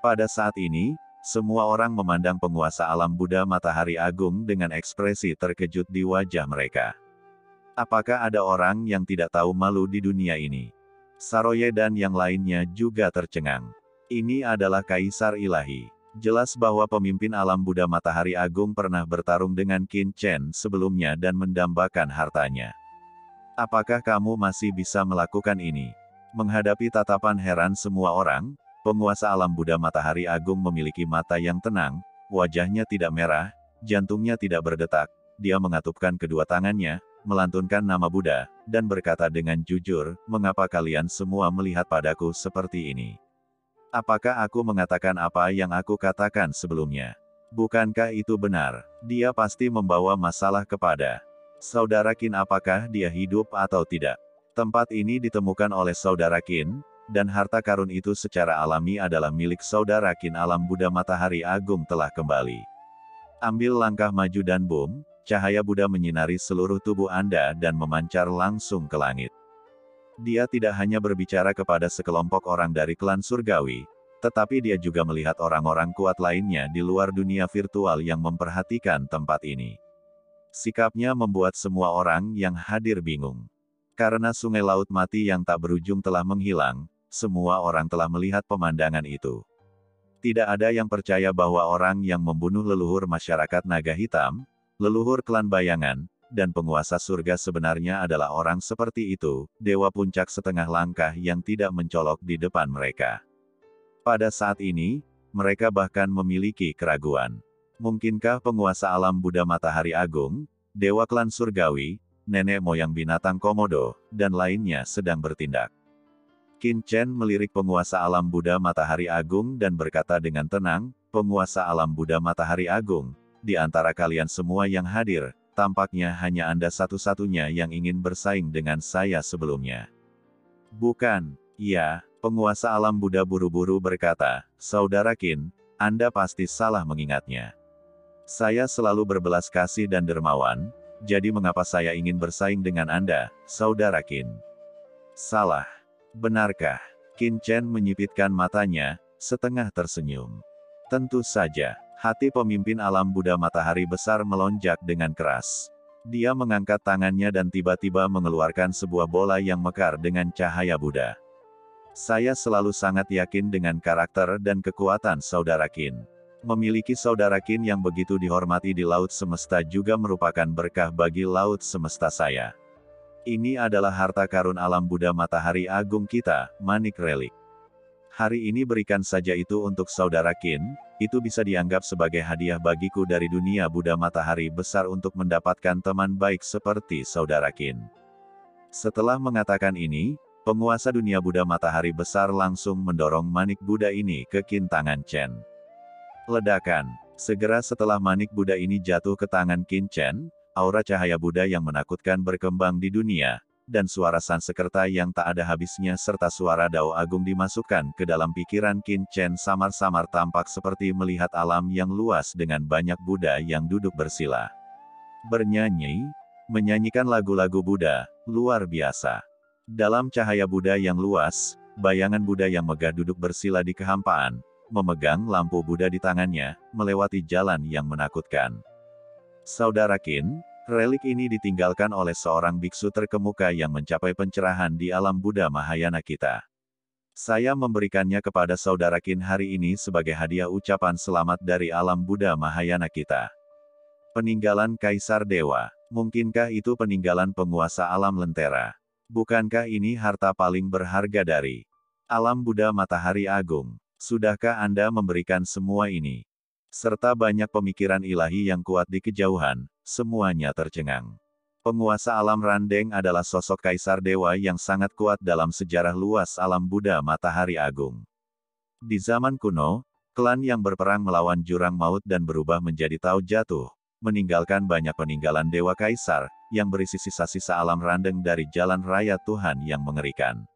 Pada saat ini, semua orang memandang penguasa alam Buddha Matahari Agung dengan ekspresi terkejut di wajah mereka. Apakah ada orang yang tidak tahu malu di dunia ini? Saroye dan yang lainnya juga tercengang. Ini adalah Kaisar Ilahi. Jelas bahwa pemimpin alam Buddha Matahari Agung pernah bertarung dengan Qin Chen sebelumnya dan mendambakan hartanya. Apakah kamu masih bisa melakukan ini? Menghadapi tatapan heran semua orang, penguasa alam Buddha Matahari Agung memiliki mata yang tenang, wajahnya tidak merah, jantungnya tidak berdetak, dia mengatupkan kedua tangannya, melantunkan nama Buddha, dan berkata dengan jujur, "Mengapa kalian semua melihat padaku seperti ini? Apakah aku mengatakan apa yang aku katakan sebelumnya? Bukankah itu benar? Dia pasti membawa masalah kepada saudara Qin. Apakah dia hidup atau tidak? Tempat ini ditemukan oleh saudara Qin, dan harta karun itu secara alami adalah milik saudara Qin. Alam Buddha Matahari Agung telah kembali. Ambil langkah maju dan boom, cahaya Buddha menyinari seluruh tubuh Anda dan memancar langsung ke langit." Dia tidak hanya berbicara kepada sekelompok orang dari klan surgawi, tetapi dia juga melihat orang-orang kuat lainnya di luar dunia virtual yang memperhatikan tempat ini. Sikapnya membuat semua orang yang hadir bingung. Karena sungai laut mati yang tak berujung telah menghilang, semua orang telah melihat pemandangan itu. Tidak ada yang percaya bahwa orang yang membunuh leluhur masyarakat naga hitam, leluhur klan bayangan, dan penguasa surga sebenarnya adalah orang seperti itu, dewa puncak setengah langkah yang tidak mencolok di depan mereka. Pada saat ini, mereka bahkan memiliki keraguan. Mungkinkah penguasa alam Buddha Matahari Agung, dewa klan surgawi, nenek moyang binatang komodo, dan lainnya sedang bertindak? Qin Chen melirik penguasa alam Buddha Matahari Agung dan berkata dengan tenang, "Penguasa alam Buddha Matahari Agung, di antara kalian semua yang hadir, tampaknya hanya Anda satu-satunya yang ingin bersaing dengan saya sebelumnya." "Bukan." "Ya," penguasa alam Buddha buru-buru berkata, "Saudara Qin, Anda pasti salah mengingatnya. Saya selalu berbelas kasih dan dermawan, jadi mengapa saya ingin bersaing dengan Anda, saudara Qin?" "Salah. Benarkah?" Qin Chen menyipitkan matanya, setengah tersenyum. Tentu saja. Hati pemimpin alam Buddha Matahari Besar melonjak dengan keras. Dia mengangkat tangannya dan tiba-tiba mengeluarkan sebuah bola yang mekar dengan cahaya Buddha. "Saya selalu sangat yakin dengan karakter dan kekuatan saudara Qin. Memiliki saudara Qin yang begitu dihormati di Laut Semesta juga merupakan berkah bagi Laut Semesta saya. Ini adalah harta karun alam Buddha Matahari Agung kita, manik relik. Hari ini berikan saja itu untuk saudara Qin, itu bisa dianggap sebagai hadiah bagiku dari dunia Buddha Matahari Besar untuk mendapatkan teman baik seperti saudara Qin." Setelah mengatakan ini, penguasa dunia Buddha Matahari Besar langsung mendorong manik Buddha ini ke Qin tangan Chen. Ledakan. Segera setelah manik Buddha ini jatuh ke tangan Qin Chen, aura cahaya Buddha yang menakutkan berkembang di dunia, dan suara Sansekerta yang tak ada habisnya serta suara Dao Agung dimasukkan ke dalam pikiran Qin Chen. Samar-samar tampak seperti melihat alam yang luas dengan banyak Buddha yang duduk bersila. Bernyanyi, menyanyikan lagu-lagu Buddha, luar biasa. Dalam cahaya Buddha yang luas, bayangan Buddha yang megah duduk bersila di kehampaan, memegang lampu Buddha di tangannya, melewati jalan yang menakutkan. "Saudara Qin, relik ini ditinggalkan oleh seorang biksu terkemuka yang mencapai pencerahan di alam Buddha Mahayana kita. Saya memberikannya kepada saudara Qin hari ini sebagai hadiah ucapan selamat dari alam Buddha Mahayana kita." Peninggalan Kaisar Dewa. Mungkinkah itu peninggalan penguasa alam Lentera? Bukankah ini harta paling berharga dari alam Buddha Matahari Agung? Sudahkah Anda memberikan semua ini? Serta banyak pemikiran ilahi yang kuat di kejauhan, semuanya tercengang. Penguasa alam Randeng adalah sosok Kaisar Dewa yang sangat kuat dalam sejarah luas alam Buddha Matahari Agung. Di zaman kuno, klan yang berperang melawan jurang maut dan berubah menjadi Tao jatuh, meninggalkan banyak peninggalan Dewa Kaisar, yang berisi sisa-sisa alam Randeng dari jalan raya Tuhan yang mengerikan.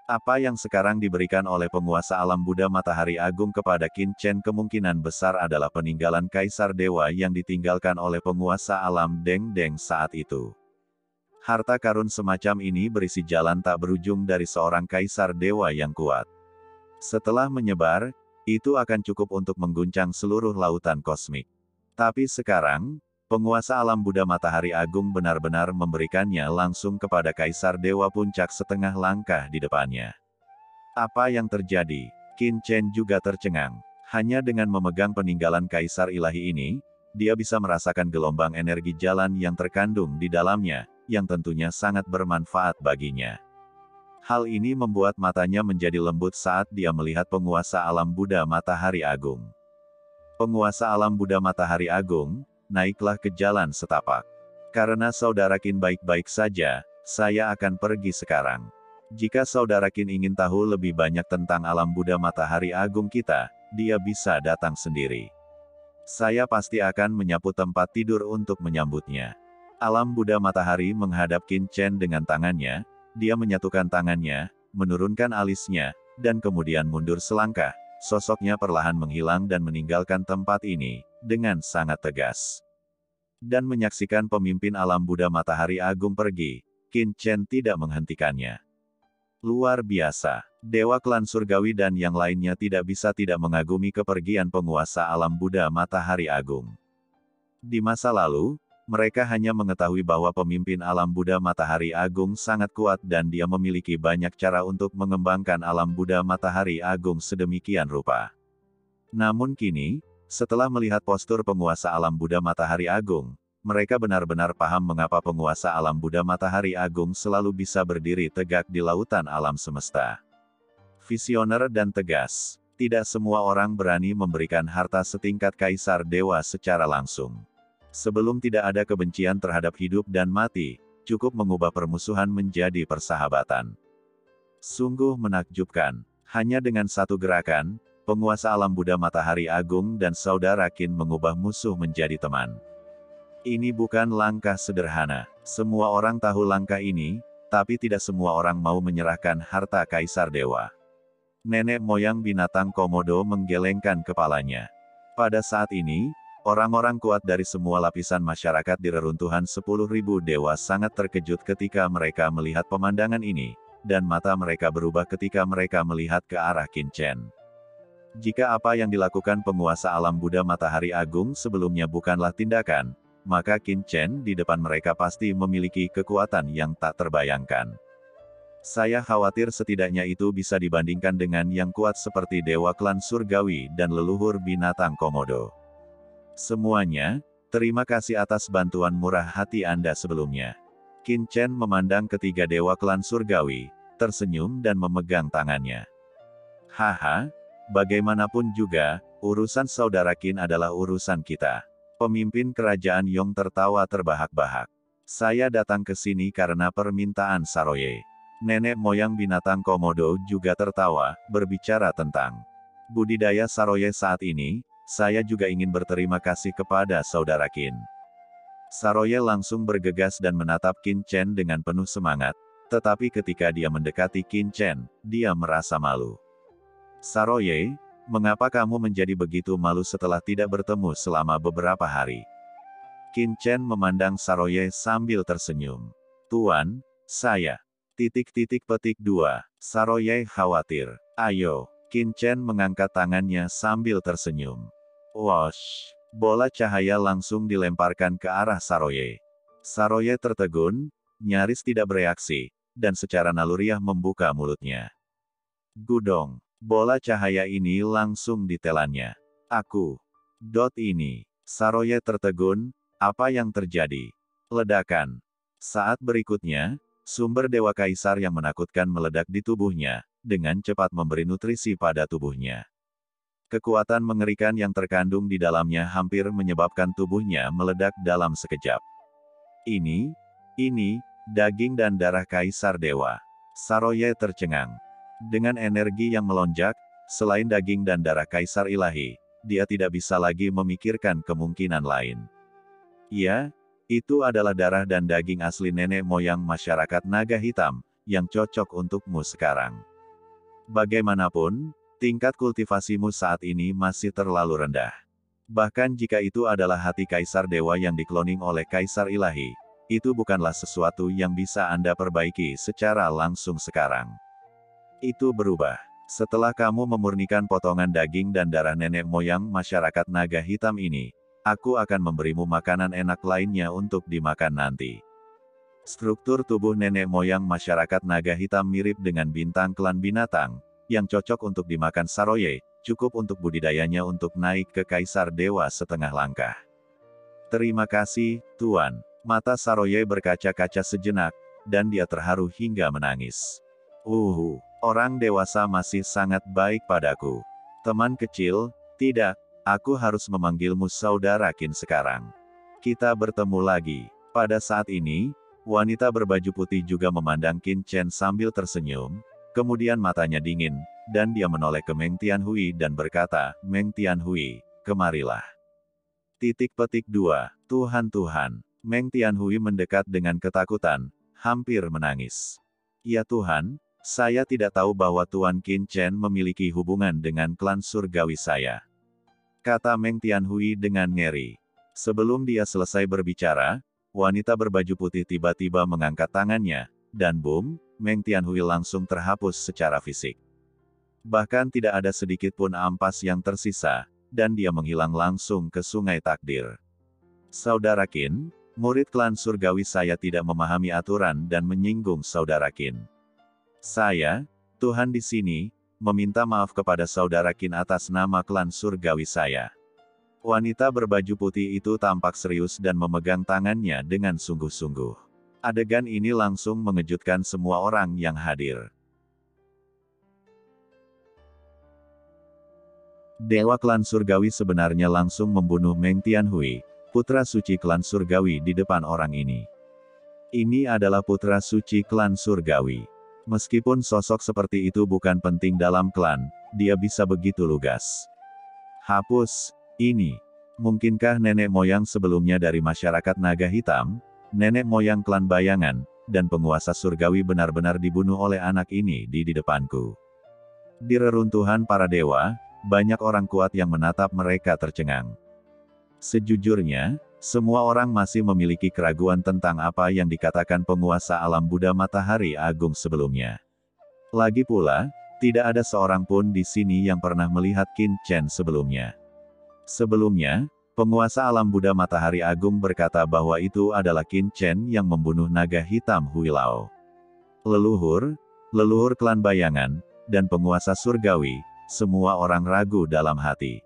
Apa yang sekarang diberikan oleh penguasa alam Buddha Matahari Agung kepada Qin Chen kemungkinan besar adalah peninggalan Kaisar Dewa yang ditinggalkan oleh penguasa alam Deng Deng saat itu. Harta karun semacam ini berisi jalan tak berujung dari seorang Kaisar Dewa yang kuat. Setelah menyebar, itu akan cukup untuk mengguncang seluruh lautan kosmik. Tapi sekarang, penguasa alam Buddha Matahari Agung benar-benar memberikannya langsung kepada Kaisar Dewa Puncak setengah langkah di depannya. Apa yang terjadi? Qin Chen juga tercengang. Hanya dengan memegang peninggalan Kaisar Ilahi ini, dia bisa merasakan gelombang energi jalan yang terkandung di dalamnya, yang tentunya sangat bermanfaat baginya. Hal ini membuat matanya menjadi lembut saat dia melihat penguasa alam Buddha Matahari Agung. Penguasa alam Buddha Matahari Agung, naiklah ke jalan setapak. Karena saudara Qin baik-baik saja, saya akan pergi sekarang. Jika saudara Qin ingin tahu lebih banyak tentang alam Buddha Matahari Agung kita, dia bisa datang sendiri. Saya pasti akan menyapu tempat tidur untuk menyambutnya. Alam Buddha Matahari menghadap Qin Chen dengan tangannya. Dia menyatukan tangannya, menurunkan alisnya, dan kemudian mundur selangkah. Sosoknya perlahan menghilang dan meninggalkan tempat ini, dengan sangat tegas. Dan menyaksikan pemimpin alam Buddha Matahari Agung pergi, Qin Chen tidak menghentikannya. Luar biasa, Dewa Klan Surgawi dan yang lainnya tidak bisa tidak mengagumi kepergian penguasa alam Buddha Matahari Agung. Di masa lalu, mereka hanya mengetahui bahwa pemimpin alam Buddha Matahari Agung sangat kuat dan dia memiliki banyak cara untuk mengembangkan alam Buddha Matahari Agung sedemikian rupa. Namun kini, setelah melihat postur penguasa alam Buddha Matahari Agung, mereka benar-benar paham mengapa penguasa alam Buddha Matahari Agung selalu bisa berdiri tegak di lautan alam semesta. Visioner dan tegas, tidak semua orang berani memberikan harta setingkat Kaisar Dewa secara langsung. Sebelum tidak ada kebencian terhadap hidup dan mati, cukup mengubah permusuhan menjadi persahabatan. Sungguh menakjubkan, hanya dengan satu gerakan, penguasa alam Buddha Matahari Agung dan saudara Qin mengubah musuh menjadi teman. Ini bukan langkah sederhana. Semua orang tahu langkah ini, tapi tidak semua orang mau menyerahkan harta Kaisar Dewa. Nenek moyang binatang Komodo menggelengkan kepalanya. Pada saat ini, orang-orang kuat dari semua lapisan masyarakat di reruntuhan 10.000 dewa sangat terkejut ketika mereka melihat pemandangan ini, dan mata mereka berubah ketika mereka melihat ke arah Qin Chen. Jika apa yang dilakukan penguasa alam Buddha Matahari Agung sebelumnya bukanlah tindakan, maka Qin Chen di depan mereka pasti memiliki kekuatan yang tak terbayangkan. Saya khawatir setidaknya itu bisa dibandingkan dengan yang kuat seperti Dewa Klan Surgawi dan leluhur binatang Komodo. Semuanya, terima kasih atas bantuan murah hati Anda sebelumnya. Qin Chen memandang ketiga Dewa Klan Surgawi, tersenyum dan memegang tangannya. Haha, bagaimanapun juga, urusan saudara Qin adalah urusan kita. Pemimpin kerajaan Yong tertawa terbahak-bahak. Saya datang ke sini karena permintaan Saroye. Nenek moyang binatang Komodo juga tertawa, berbicara tentang budidaya Saroye saat ini. Saya juga ingin berterima kasih kepada saudara Qin. Saroye langsung bergegas dan menatap Qin Chen dengan penuh semangat, tetapi ketika dia mendekati Qin Chen, dia merasa malu. Saroye, mengapa kamu menjadi begitu malu setelah tidak bertemu selama beberapa hari? Qin Chen memandang Saroye sambil tersenyum. Tuan, saya. Petik 2. Saroye khawatir. Ayo. Qin Chen mengangkat tangannya sambil tersenyum. Wosh! Bola cahaya langsung dilemparkan ke arah Saroye. Saroye tertegun, nyaris tidak bereaksi, dan secara naluriah membuka mulutnya. Gudong! Bola cahaya ini langsung ditelannya. Aku. Ini. Saroye tertegun, apa yang terjadi? Ledakan. Saat berikutnya, sumber Dewa Kaisar yang menakutkan meledak di tubuhnya, dengan cepat memberi nutrisi pada tubuhnya. Kekuatan mengerikan yang terkandung di dalamnya hampir menyebabkan tubuhnya meledak dalam sekejap. Ini, daging dan darah Kaisar Dewa. Saroye tercengang. Dengan energi yang melonjak, selain daging dan darah Kaisar Ilahi, dia tidak bisa lagi memikirkan kemungkinan lain. Ya, itu adalah darah dan daging asli nenek moyang masyarakat naga hitam, yang cocok untukmu sekarang. Bagaimanapun, tingkat kultivasimu saat ini masih terlalu rendah. Bahkan jika itu adalah hati Kaisar Dewa yang dikloning oleh Kaisar Ilahi, itu bukanlah sesuatu yang bisa Anda perbaiki secara langsung sekarang. Itu berubah. Setelah kamu memurnikan potongan daging dan darah nenek moyang masyarakat naga hitam ini, aku akan memberimu makanan enak lainnya untuk dimakan nanti. Struktur tubuh nenek moyang masyarakat naga hitam mirip dengan bintang klan binatang, yang cocok untuk dimakan Saroye, cukup untuk budidayanya untuk naik ke Kaisar Dewa setengah langkah. Terima kasih, Tuan. Mata Saroye berkaca-kaca sejenak, dan dia terharu hingga menangis. Orang dewasa masih sangat baik padaku. Teman kecil, tidak, aku harus memanggilmu Saudara Qin sekarang. Kita bertemu lagi. Pada saat ini, wanita berbaju putih juga memandang Qin Chen sambil tersenyum, kemudian matanya dingin, dan dia menoleh ke Meng Tianhui dan berkata, Meng Tianhui, kemarilah. .. 2. Tuhan. Meng Tianhui mendekat dengan ketakutan, hampir menangis. Ya Tuhan, saya tidak tahu bahwa Tuan Qin Chen memiliki hubungan dengan klan surgawi saya. Kata Meng Tianhui dengan ngeri. Sebelum dia selesai berbicara, wanita berbaju putih tiba-tiba mengangkat tangannya, dan boom, Meng Tianhui langsung terhapus secara fisik. Bahkan tidak ada sedikit pun ampas yang tersisa, dan dia menghilang langsung ke sungai takdir. Saudara Qin, murid klan surgawi saya tidak memahami aturan dan menyinggung Saudara Qin. Saya, Tuhan di sini, meminta maaf kepada Saudara Qin atas nama klan surgawi saya. Wanita berbaju putih itu tampak serius dan memegang tangannya dengan sungguh-sungguh. Adegan ini langsung mengejutkan semua orang yang hadir. Dewa klan surgawi sebenarnya langsung membunuh Meng Tianhui, putra suci klan surgawi di depan orang ini. Ini adalah putra suci klan surgawi. Meskipun sosok seperti itu bukan penting dalam klan, dia bisa begitu lugas. Hapus ini. Mungkinkah nenek moyang sebelumnya dari masyarakat naga hitam, nenek moyang klan bayangan, dan penguasa surgawi benar-benar dibunuh oleh anak ini di depanku? Di reruntuhan para dewa, banyak orang kuat yang menatap mereka tercengang. Sejujurnya, semua orang masih memiliki keraguan tentang apa yang dikatakan penguasa alam Buddha Matahari Agung sebelumnya. Lagi pula, tidak ada seorang pun di sini yang pernah melihat Qin Chen sebelumnya. Sebelumnya, penguasa alam Buddha Matahari Agung berkata bahwa itu adalah Qin Chen yang membunuh naga hitam Huilao. Leluhur klan bayangan, dan penguasa surgawi, semua orang ragu dalam hati.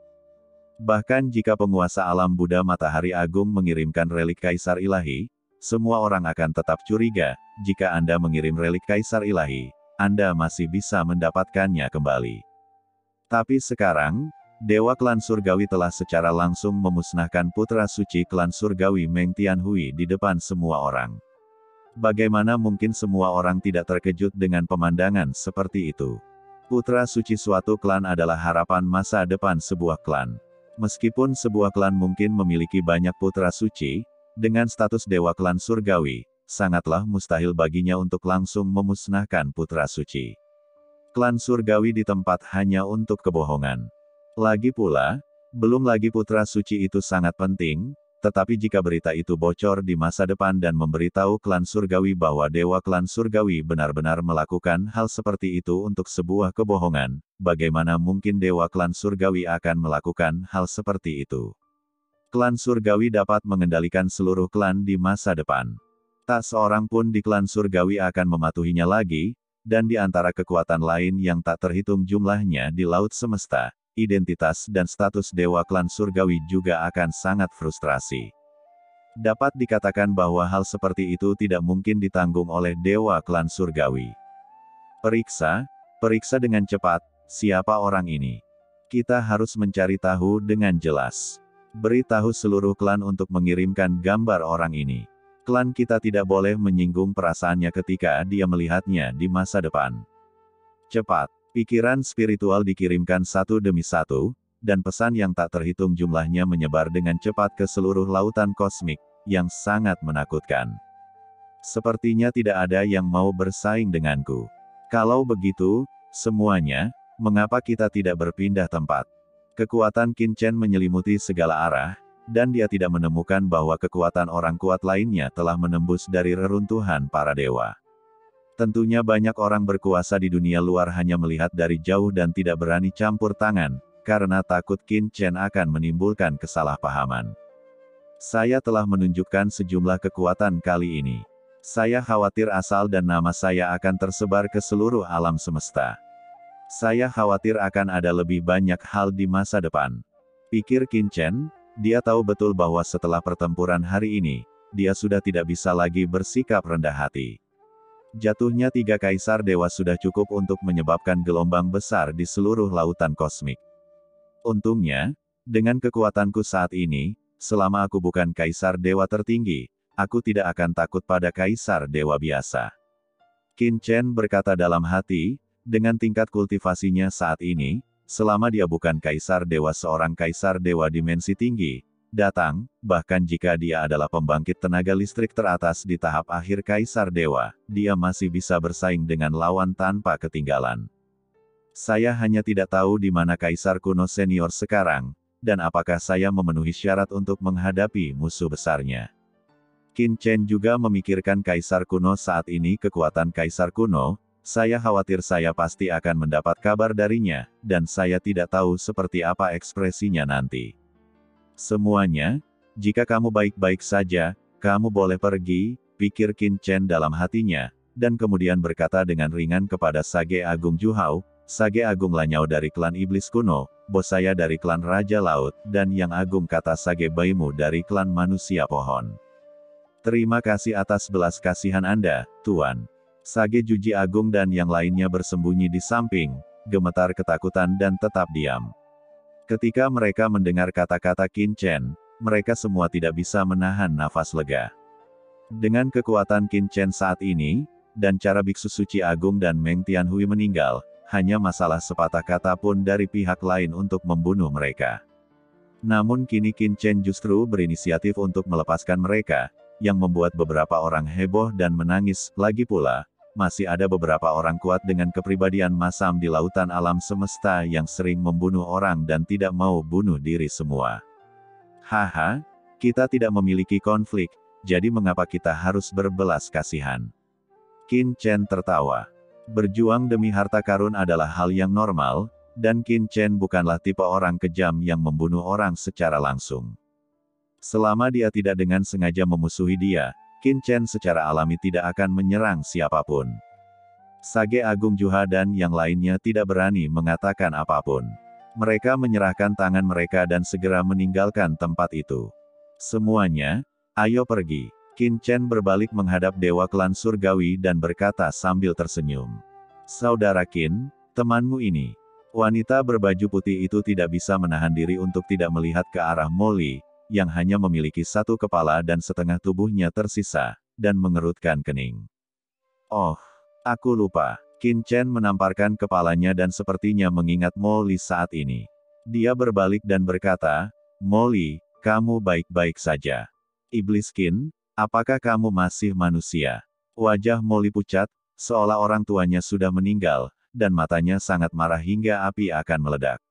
Bahkan jika penguasa alam Buddha Matahari Agung mengirimkan relik Kaisar Ilahi, semua orang akan tetap curiga, jika Anda mengirim relik Kaisar Ilahi, Anda masih bisa mendapatkannya kembali. Tapi sekarang, Dewa klan surgawi telah secara langsung memusnahkan putra suci klan surgawi Meng Tianhui di depan semua orang. Bagaimana mungkin semua orang tidak terkejut dengan pemandangan seperti itu? Putra suci suatu klan adalah harapan masa depan sebuah klan. Meskipun sebuah klan mungkin memiliki banyak putra suci, dengan status dewa klan surgawi, sangatlah mustahil baginya untuk langsung memusnahkan putra suci. Klan surgawi di tempat hanya untuk kebohongan. Lagi pula, belum lagi putra suci itu sangat penting, tetapi jika berita itu bocor di masa depan dan memberitahu klan surgawi bahwa dewa klan surgawi benar-benar melakukan hal seperti itu untuk sebuah kebohongan, bagaimana mungkin dewa klan surgawi akan melakukan hal seperti itu? Klan surgawi dapat mengendalikan seluruh klan di masa depan. Tak seorang pun di klan surgawi akan mematuhinya lagi, dan di antara kekuatan lain yang tak terhitung jumlahnya di laut semesta, identitas dan status dewa klan surgawi juga akan sangat frustrasi. Dapat dikatakan bahwa hal seperti itu tidak mungkin ditanggung oleh dewa klan surgawi. Periksa dengan cepat, siapa orang ini? Kita harus mencari tahu dengan jelas. Beritahu seluruh klan untuk mengirimkan gambar orang ini. Klan kita tidak boleh menyinggung perasaannya ketika dia melihatnya di masa depan. Cepat. Pikiran spiritual dikirimkan satu demi satu, dan pesan yang tak terhitung jumlahnya menyebar dengan cepat ke seluruh lautan kosmik, yang sangat menakutkan. Sepertinya tidak ada yang mau bersaing denganku. Kalau begitu, semuanya, mengapa kita tidak berpindah tempat? Kekuatan Qin Chen menyelimuti segala arah, dan dia tidak menemukan bahwa kekuatan orang kuat lainnya telah menembus dari reruntuhan para dewa. Tentunya banyak orang berkuasa di dunia luar hanya melihat dari jauh dan tidak berani campur tangan, karena takut Qin Chen akan menimbulkan kesalahpahaman. Saya telah menunjukkan sejumlah kekuatan kali ini. Saya khawatir asal dan nama saya akan tersebar ke seluruh alam semesta. Saya khawatir akan ada lebih banyak hal di masa depan. Pikir Qin Chen, dia tahu betul bahwa setelah pertempuran hari ini, dia sudah tidak bisa lagi bersikap rendah hati. Jatuhnya 3 kaisar dewa sudah cukup untuk menyebabkan gelombang besar di seluruh lautan kosmik. Untungnya, dengan kekuatanku saat ini, selama aku bukan kaisar dewa tertinggi, aku tidak akan takut pada kaisar dewa biasa. Qin Chen berkata dalam hati, dengan tingkat kultivasinya saat ini, selama dia bukan kaisar dewa seorang kaisar dewa dimensi tinggi, datang, bahkan jika dia adalah pembangkit tenaga listrik teratas di tahap akhir kaisar dewa, dia masih bisa bersaing dengan lawan tanpa ketinggalan. Saya hanya tidak tahu di mana kaisar kuno senior sekarang, dan apakah saya memenuhi syarat untuk menghadapi musuh besarnya. Qin Chen juga memikirkan kaisar kuno saat ini kekuatan kaisar kuno, saya khawatir saya pasti akan mendapat kabar darinya, dan saya tidak tahu seperti apa ekspresinya nanti. Semuanya, jika kamu baik-baik saja, kamu boleh pergi, pikir Qin Chen dalam hatinya, dan kemudian berkata dengan ringan kepada Sage Agung Juhao, Sage Agung Lanyao dari klan Iblis Kuno, bos saya dari klan Raja Laut, dan Yang Agung kata Sage Baimu dari klan Manusia Pohon. Terima kasih atas belas kasihan Anda, Tuan. Sage Juji Agung dan yang lainnya bersembunyi di samping, gemetar ketakutan dan tetap diam. Ketika mereka mendengar kata-kata Qin Chen, mereka semua tidak bisa menahan nafas lega. Dengan kekuatan Qin Chen saat ini, dan cara Biksu Suci Agung dan Meng Tianhui meninggal, hanya masalah sepatah kata pun dari pihak lain untuk membunuh mereka. Namun kini Qin Chen justru berinisiatif untuk melepaskan mereka, yang membuat beberapa orang heboh dan menangis. Lagi pula, masih ada beberapa orang kuat dengan kepribadian masam di lautan alam semesta yang sering membunuh orang dan tidak mau bunuh diri semua. Haha, kita tidak memiliki konflik, jadi mengapa kita harus berbelas kasihan? Qin Chen tertawa. Berjuang demi harta karun adalah hal yang normal, dan Qin Chen bukanlah tipe orang kejam yang membunuh orang secara langsung. Selama dia tidak dengan sengaja memusuhi dia, Qin Chen secara alami tidak akan menyerang siapapun. Sage Agung Juha dan yang lainnya tidak berani mengatakan apapun. Mereka menyerahkan tangan mereka dan segera meninggalkan tempat itu. Semuanya, ayo pergi. Qin Chen berbalik menghadap Dewa Klan Surgawi dan berkata sambil tersenyum. Saudara Qin, temanmu ini. Wanita berbaju putih itu tidak bisa menahan diri untuk tidak melihat ke arah Molly, yang hanya memiliki satu kepala dan setengah tubuhnya tersisa, dan mengerutkan kening. Oh, aku lupa. Qin Chen menamparkan kepalanya dan sepertinya mengingat Molly saat ini. Dia berbalik dan berkata, Molly, kamu baik-baik saja. Iblis Qin, apakah kamu masih manusia? Wajah Molly pucat, seolah orang tuanya sudah meninggal, dan matanya sangat marah hingga api akan meledak.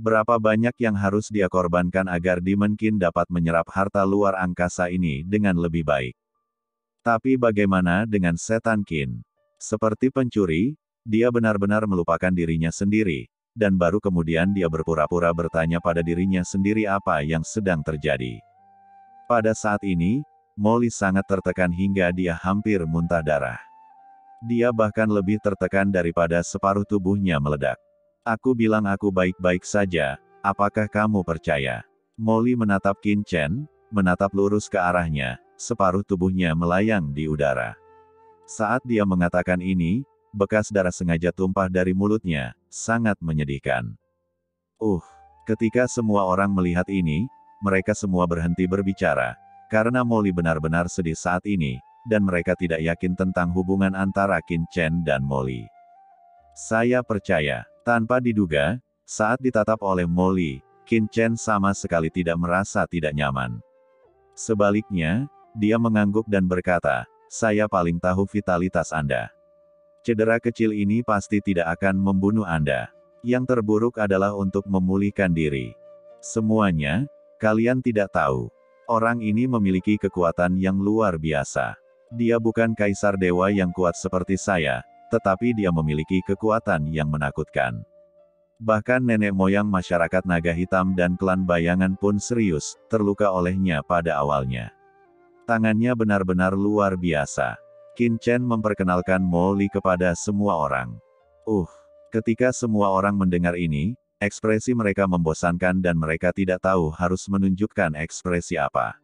Berapa banyak yang harus dia korbankan agar Demon Qin dapat menyerap harta luar angkasa ini dengan lebih baik. Tapi bagaimana dengan setan Qin? Seperti pencuri, dia benar-benar melupakan dirinya sendiri, dan baru kemudian dia berpura-pura bertanya pada dirinya sendiri apa yang sedang terjadi. Pada saat ini, Molly sangat tertekan hingga dia hampir muntah darah. Dia bahkan lebih tertekan daripada separuh tubuhnya meledak. Aku bilang aku baik-baik saja, apakah kamu percaya? Molly menatap Qin Chen, menatap lurus ke arahnya, separuh tubuhnya melayang di udara. Saat dia mengatakan ini, bekas darah sengaja tumpah dari mulutnya, sangat menyedihkan. Ketika semua orang melihat ini, mereka semua berhenti berbicara, karena Molly benar-benar sedih saat ini, dan mereka tidak yakin tentang hubungan antara Qin Chen dan Molly. Saya percaya. Tanpa diduga, saat ditatap oleh Molly, Qin Chen sama sekali tidak merasa tidak nyaman. Sebaliknya, dia mengangguk dan berkata, saya paling tahu vitalitas Anda. Cedera kecil ini pasti tidak akan membunuh Anda. Yang terburuk adalah untuk memulihkan diri. Semuanya, kalian tidak tahu. Orang ini memiliki kekuatan yang luar biasa. Dia bukan kaisar dewa yang kuat seperti saya, tetapi dia memiliki kekuatan yang menakutkan. Bahkan nenek moyang masyarakat naga hitam dan klan bayangan pun serius, terluka olehnya pada awalnya. Tangannya benar-benar luar biasa. Qin Chen memperkenalkan Mo Li kepada semua orang. Ketika semua orang mendengar ini, ekspresi mereka membosankan dan mereka tidak tahu harus menunjukkan ekspresi apa.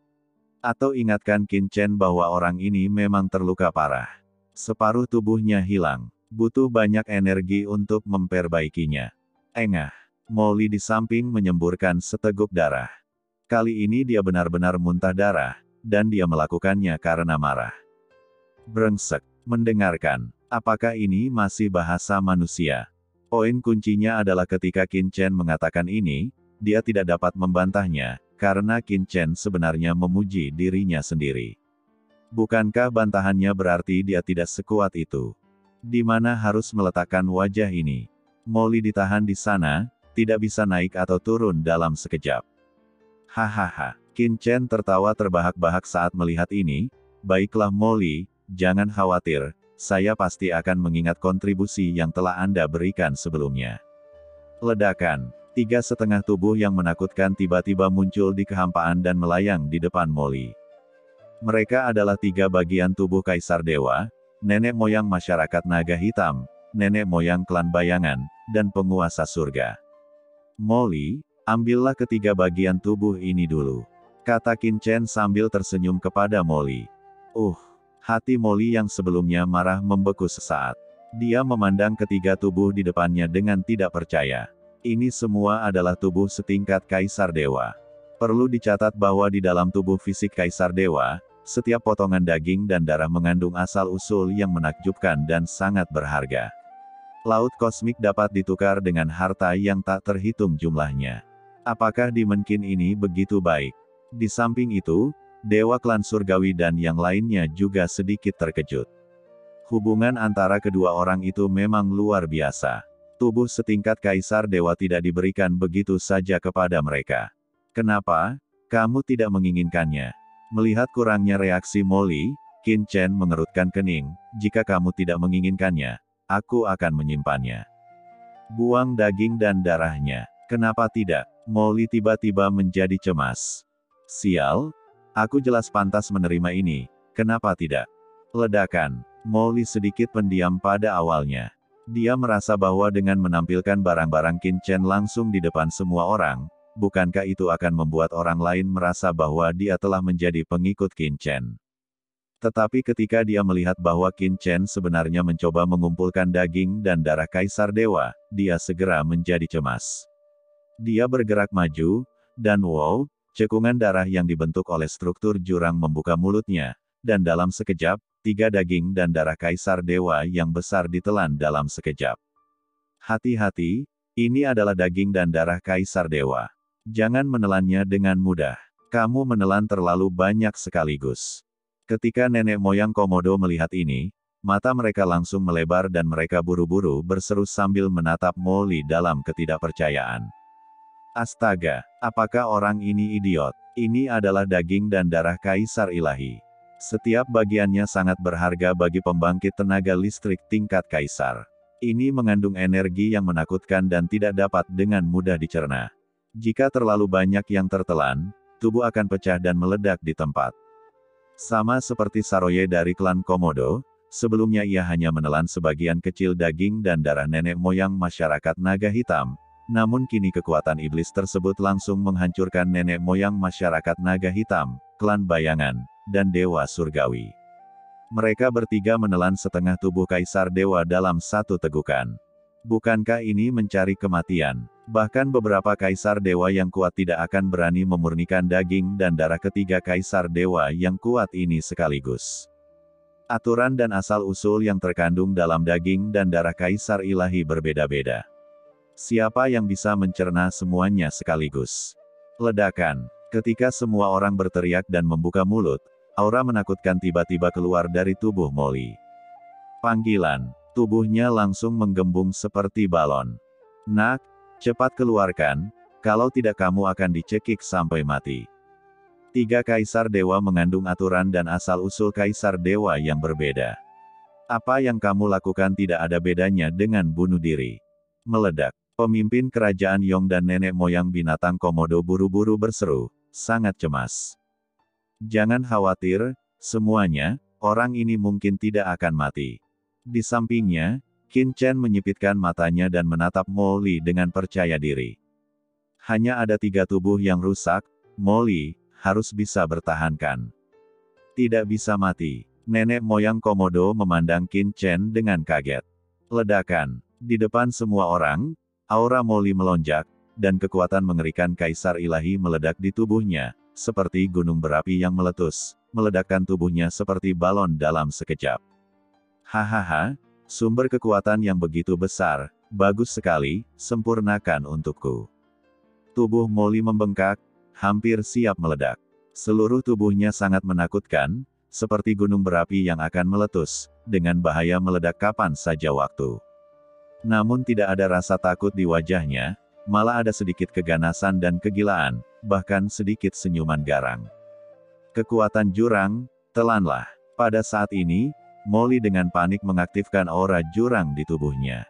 Atau ingatkan Qin Chen bahwa orang ini memang terluka parah. Separuh tubuhnya hilang. Butuh banyak energi untuk memperbaikinya. Engah. Mo Li di samping menyemburkan seteguk darah. Kali ini dia benar-benar muntah darah, dan dia melakukannya karena marah. Brengsek. Mendengarkan. Apakah ini masih bahasa manusia? Poin kuncinya adalah ketika Qin Chen mengatakan ini, dia tidak dapat membantahnya, karena Qin Chen sebenarnya memuji dirinya sendiri. Bukankah bantahannya berarti dia tidak sekuat itu? Di mana harus meletakkan wajah ini? Mo Li ditahan di sana, tidak bisa naik atau turun dalam sekejap. Hahaha. Qin Chen tertawa terbahak-bahak saat melihat ini. Baiklah Mo Li, jangan khawatir, saya pasti akan mengingat kontribusi yang telah Anda berikan sebelumnya. Ledakan. 3,5 tubuh yang menakutkan tiba-tiba muncul di kehampaan dan melayang di depan Mo Li. Mereka adalah 3 bagian tubuh Kaisar Dewa, nenek moyang masyarakat naga hitam, nenek moyang klan bayangan, dan penguasa surga. Mo Li, ambillah ketiga bagian tubuh ini dulu. Kata Qin Chen sambil tersenyum kepada Mo Li. Hati Mo Li yang sebelumnya marah membeku sesaat. Dia memandang ketiga tubuh di depannya dengan tidak percaya. Ini semua adalah tubuh setingkat Kaisar Dewa. Perlu dicatat bahwa di dalam tubuh fisik Kaisar Dewa, setiap potongan daging dan darah mengandung asal-usul yang menakjubkan dan sangat berharga. Laut kosmik dapat ditukar dengan harta yang tak terhitung jumlahnya. Apakah Demon King ini begitu baik? Di samping itu, Dewa klan surgawi dan yang lainnya juga sedikit terkejut. Hubungan antara kedua orang itu memang luar biasa. Tubuh setingkat Kaisar Dewa tidak diberikan begitu saja kepada mereka. Kenapa? Kamu tidak menginginkannya? Melihat kurangnya reaksi Mo Li, Qin Chen mengerutkan kening. Jika kamu tidak menginginkannya, aku akan menyimpannya. Buang daging dan darahnya. Kenapa tidak? Mo Li tiba-tiba menjadi cemas. Sial. Aku jelas pantas menerima ini, kenapa tidak? Ledakan. Mo Li sedikit pendiam pada awalnya. Dia merasa bahwa dengan menampilkan barang-barang Qin Chen langsung di depan semua orang, bukankah itu akan membuat orang lain merasa bahwa dia telah menjadi pengikut Qin Chen. Tetapi ketika dia melihat bahwa Qin Chen sebenarnya mencoba mengumpulkan daging dan darah Kaisar Dewa, dia segera menjadi cemas. Dia bergerak maju, dan wow, cekungan darah yang dibentuk oleh struktur jurang membuka mulutnya, dan dalam sekejap, 3 daging dan darah Kaisar Dewa yang besar ditelan dalam sekejap. Hati-hati, ini adalah daging dan darah Kaisar Dewa. Jangan menelannya dengan mudah. Kamu menelan terlalu banyak sekaligus. Ketika nenek moyang Komodo melihat ini, mata mereka langsung melebar dan mereka buru-buru berseru sambil menatap Mo Li dalam ketidakpercayaan. Astaga, apakah orang ini idiot? Ini adalah daging dan darah Kaisar Ilahi. Setiap bagiannya sangat berharga bagi pembangkit tenaga listrik tingkat Kaisar. Ini mengandung energi yang menakutkan dan tidak dapat dengan mudah dicerna. Jika terlalu banyak yang tertelan, tubuh akan pecah dan meledak di tempat. Sama seperti Saroye dari klan Komodo, sebelumnya ia hanya menelan sebagian kecil daging dan darah nenek moyang masyarakat naga hitam. Namun kini kekuatan iblis tersebut langsung menghancurkan nenek moyang masyarakat naga hitam, klan bayangan, dan dewa surgawi. Mereka bertiga menelan setengah tubuh Kaisar Dewa dalam satu tegukan. Bukankah ini mencari kematian? Bahkan beberapa Kaisar Dewa yang kuat tidak akan berani memurnikan daging dan darah ketiga Kaisar Dewa yang kuat ini sekaligus. Aturan dan asal-usul yang terkandung dalam daging dan darah Kaisar Ilahi berbeda-beda. Siapa yang bisa mencerna semuanya sekaligus? Ledakan. Ketika semua orang berteriak dan membuka mulut, aura menakutkan tiba-tiba keluar dari tubuh Mo Li. Panggilan. Tubuhnya langsung menggembung seperti balon. Nak, cepat keluarkan, kalau tidak kamu akan dicekik sampai mati. Tiga kaisar dewa mengandung aturan dan asal-usul kaisar dewa yang berbeda. Apa yang kamu lakukan tidak ada bedanya dengan bunuh diri. Meledak. Pemimpin kerajaan Yong dan nenek moyang binatang komodo buru-buru berseru, sangat cemas. Jangan khawatir, semuanya, orang ini mungkin tidak akan mati. Di sampingnya, Qin Chen menyipitkan matanya dan menatap Molly dengan percaya diri. Hanya ada 3 tubuh yang rusak, Molly harus bisa bertahankan. Tidak bisa mati. Nenek moyang komodo memandang Qin Chen dengan kaget. Ledakan. Di depan semua orang, aura Molly melonjak, dan kekuatan mengerikan kaisar ilahi meledak di tubuhnya, seperti gunung berapi yang meletus, meledakkan tubuhnya seperti balon dalam sekejap. Hahaha, sumber kekuatan yang begitu besar, bagus sekali, sempurnakan untukku. Tubuh Molly membengkak, hampir siap meledak. Seluruh tubuhnya sangat menakutkan, seperti gunung berapi yang akan meletus, dengan bahaya meledak kapan saja waktu. Namun tidak ada rasa takut di wajahnya, malah ada sedikit keganasan dan kegilaan, bahkan sedikit senyuman garang. Kekuatan jurang, telanlah. Pada saat ini, Molly dengan panik mengaktifkan aura jurang di tubuhnya.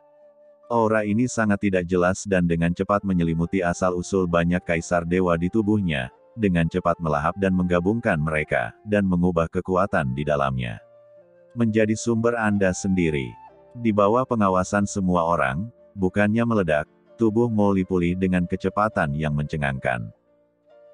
Aura ini sangat tidak jelas dan dengan cepat menyelimuti asal-usul banyak kaisar dewa di tubuhnya, dengan cepat melahap dan menggabungkan mereka, dan mengubah kekuatan di dalamnya. Menjadi sumber Anda sendiri. Di bawah pengawasan semua orang, bukannya meledak, tubuh Molly pulih dengan kecepatan yang mencengangkan.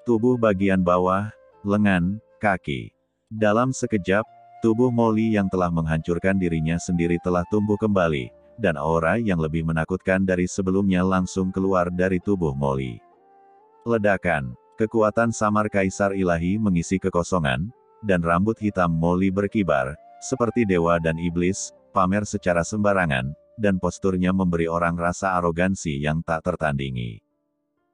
Tubuh bagian bawah, lengan, kaki. Dalam sekejap, tubuh Molly yang telah menghancurkan dirinya sendiri telah tumbuh kembali, dan aura yang lebih menakutkan dari sebelumnya langsung keluar dari tubuh Molly. Ledakan. Kekuatan samar kaisar ilahi mengisi kekosongan, dan rambut hitam Molly berkibar, seperti dewa dan iblis, pamer secara sembarangan, dan posturnya memberi orang rasa arogansi yang tak tertandingi.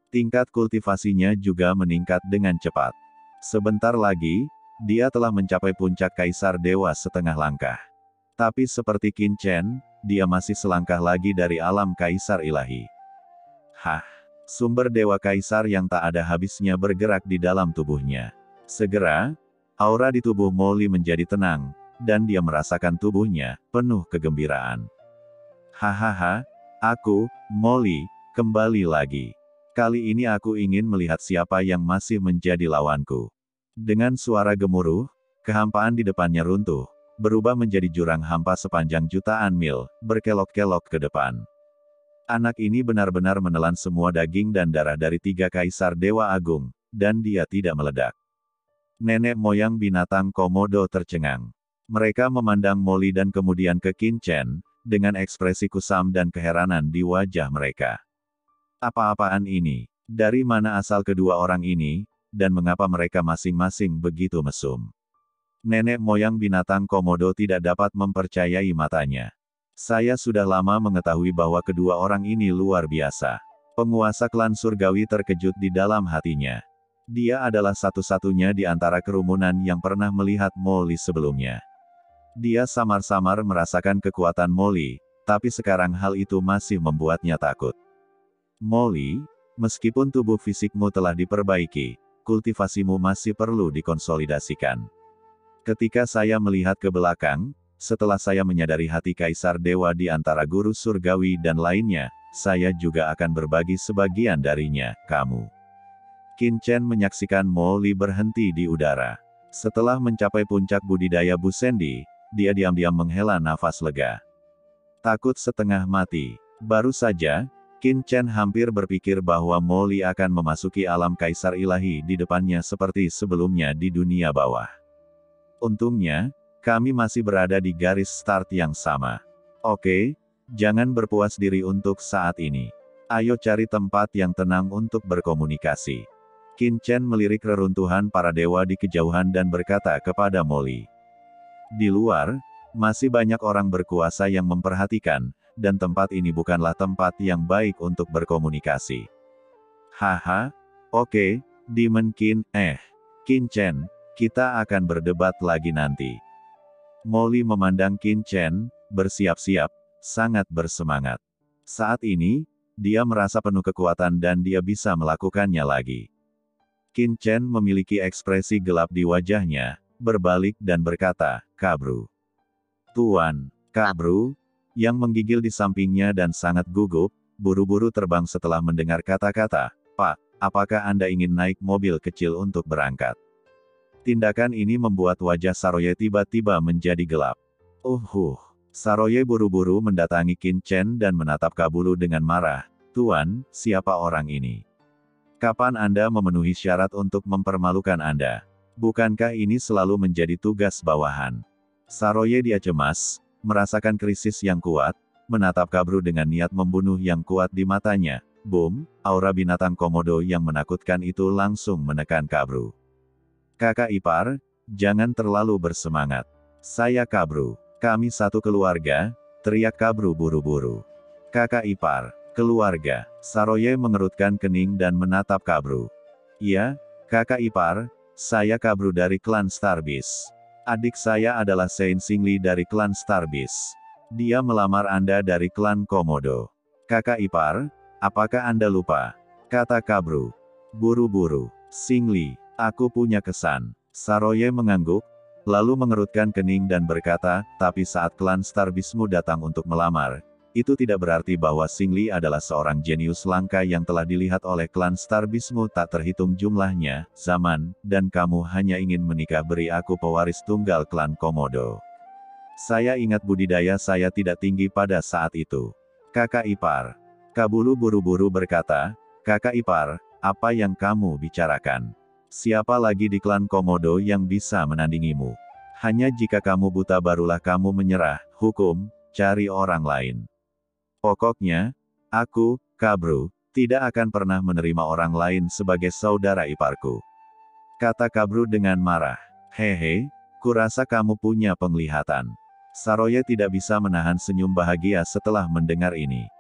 Tingkat kultivasinya juga meningkat dengan cepat. Sebentar lagi, dia telah mencapai puncak kaisar dewa setengah langkah. Tapi seperti Qin Chen, dia masih selangkah lagi dari alam kaisar ilahi. Hah! Sumber dewa kaisar yang tak ada habisnya bergerak di dalam tubuhnya. Segera, aura di tubuh Molly menjadi tenang, dan dia merasakan tubuhnya penuh kegembiraan. Hahaha, aku, Molly, kembali lagi. Kali ini aku ingin melihat siapa yang masih menjadi lawanku. Dengan suara gemuruh, kehampaan di depannya runtuh, berubah menjadi jurang hampa sepanjang jutaan mil, berkelok-kelok ke depan. Anak ini benar-benar menelan semua daging dan darah dari 3 kaisar dewa agung, dan dia tidak meledak. Nenek moyang binatang komodo tercengang. Mereka memandang Molly dan kemudian ke Qin Chen, dengan ekspresi kusam dan keheranan di wajah mereka. Apa-apaan ini? Dari mana asal kedua orang ini, dan mengapa mereka masing-masing begitu mesum? Nenek moyang binatang komodo tidak dapat mempercayai matanya. Saya sudah lama mengetahui bahwa kedua orang ini luar biasa. Penguasa klan surgawi terkejut di dalam hatinya. Dia adalah satu-satunya di antara kerumunan yang pernah melihat Molly sebelumnya. Dia samar-samar merasakan kekuatan Molly, tapi sekarang hal itu masih membuatnya takut. Molly, meskipun tubuh fisikmu telah diperbaiki, kultivasimu masih perlu dikonsolidasikan. Ketika saya melihat ke belakang, setelah saya menyadari hati kaisar dewa di antara guru surgawi dan lainnya, saya juga akan berbagi sebagian darinya, kamu. Qin Chen menyaksikan Molly berhenti di udara. Setelah mencapai puncak budidaya Busendi, dia diam-diam menghela nafas lega. Takut setengah mati. Baru saja, Qin Chen hampir berpikir bahwa Molly akan memasuki alam kaisar ilahi di depannya seperti sebelumnya di dunia bawah. Untungnya, kami masih berada di garis start yang sama. Oke, jangan berpuas diri untuk saat ini. Ayo cari tempat yang tenang untuk berkomunikasi. Qin Chen melirik reruntuhan para dewa di kejauhan dan berkata kepada Molly. Di luar, masih banyak orang berkuasa yang memperhatikan, dan tempat ini bukanlah tempat yang baik untuk berkomunikasi. Haha, oke, Demon Qin Chen, kita akan berdebat lagi nanti. Molly memandang Qin Chen, bersiap-siap, sangat bersemangat. Saat ini, dia merasa penuh kekuatan dan dia bisa melakukannya lagi. Qin Chen memiliki ekspresi gelap di wajahnya, berbalik dan berkata, "Kabru." "Tuan, Kabru," yang menggigil di sampingnya dan sangat gugup, buru-buru terbang setelah mendengar kata-kata, "Pak, apakah Anda ingin naik mobil kecil untuk berangkat?" Tindakan ini membuat wajah Saroye tiba-tiba menjadi gelap. Saroye buru-buru mendatangi Qin Chen dan menatap Kabulu dengan marah. "Tuan, siapa orang ini? Kapan Anda memenuhi syarat untuk mempermalukan Anda? Bukankah ini selalu menjadi tugas bawahan?" Saroye dia cemas, merasakan krisis yang kuat, menatap Kabru dengan niat membunuh yang kuat di matanya. Boom, aura binatang komodo yang menakutkan itu langsung menekan Kabru. "Kakak ipar, jangan terlalu bersemangat. Saya Kabru. Kami satu keluarga," teriak Kabru buru-buru. "Kakak ipar, keluarga." Saroye mengerutkan kening dan menatap Kabru. "Iya, kakak ipar, saya Kabru dari klan Starbis. Adik saya adalah Sein Xingli dari klan Starbis. Dia melamar Anda dari klan Komodo. Kakak ipar, apakah Anda lupa?" kata Kabru. Buru-buru. "Xingli, aku punya kesan." Saroye mengangguk, lalu mengerutkan kening dan berkata, "Tapi saat klan Starbismu datang untuk melamar, itu tidak berarti bahwa Xingli adalah seorang jenius langka yang telah dilihat oleh klan Starbismu tak terhitung jumlahnya, zaman, dan kamu hanya ingin menikah beri aku pewaris tunggal klan Komodo. Saya ingat budidaya saya tidak tinggi pada saat itu. Kakak ipar." Kabulu buru-buru berkata, "Kakak ipar, apa yang kamu bicarakan? Siapa lagi di klan Komodo yang bisa menandingimu? Hanya jika kamu buta barulah kamu menyerah, hukum, cari orang lain. Pokoknya, aku, Kabru, tidak akan pernah menerima orang lain sebagai saudara iparku," kata Kabru dengan marah. "Hehe, kurasa kamu punya penglihatan." Saroye tidak bisa menahan senyum bahagia setelah mendengar ini.